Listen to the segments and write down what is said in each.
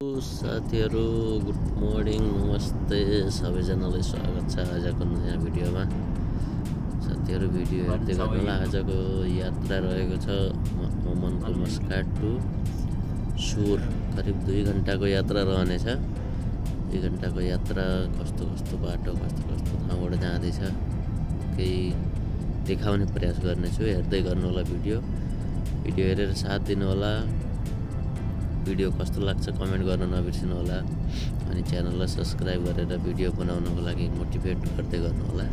साथीहरु good morning नमस्ते सबैजनालाई स्वागत छ आजको नयाँ भिडियोमा। साथीहरु भिडियो हेर्दै गर्नुहोला। आजको यात्रा रहेको छ ओमनको मस्काट टु सुर। करिब 2 घण्टाको यात्रा रहनेछ। 2 घण्टाको यात्रा कस्तो कस्तो बाटो कस्तो कस्तो ठाउँबाट जाँदैछ केही देखाउने प्रयास गर्नेछु। हेर्दै गर्नुहोला भिडियो हेरेर साथ दिनु होला। भिडियो कस्तो लाग्छ कमेन्ट गर्न नबिर्सिनु होला अनि च्यानललाई सब्स्क्राइब गरेर भिडियो बनाउनको लागि मोटिभेट गर्दै गर्नु होला।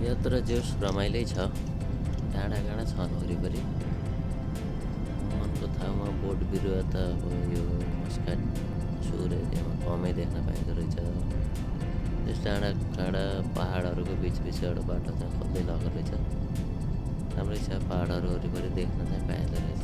यात्रा जोस रमाइलै छ। डाँडा छन् वरिपरि। मनको ठाउँमा बोट बिरुवा त अब यो मस्काट सुर एरियामा कमै देख्न पाइँदो रहेछ। त्यस डाँडा पहाडहरूको बिचबाट बाटो चाहिँ खोज्दै लगेको रहेछ। राम्रै छ। पहाडहरू वरिपरि देख्न चाहिँ पाइँदो रहेछ।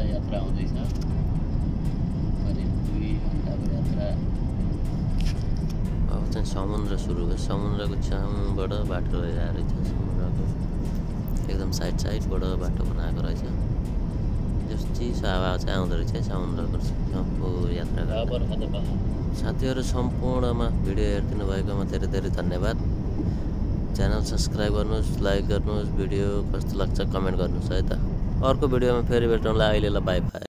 यात्रा हुँदैछ। करिब 2 घण्टाको यात्रा। अब चाहिँ समुद्र सुरु भयो। समुद्रको छेउबाट बाटो गइरहेको रहेछ। समुद्रको एकदम साइडबाट बाटो बनाएको रहेछ। जस्तो चिसो हावा चाहिँ आउँदो रहेछ समुद्रको छेउको यात्रा गर्दा। साथीहरू सम्पूर्णमा भिडियो हेरिदिनु भएकोमा धेरै धेरै धन्यवाद। च्यानल सब्स्क्राइब गर्नुहोस्, लाइक गर्नुहोस्, भिडियो कस्तो लाग्छ कमेन्ट गर्नुहोस् है त। अर्को भिडियोमा फेरि भेटौँला। अहिलेलाई बाई बाई।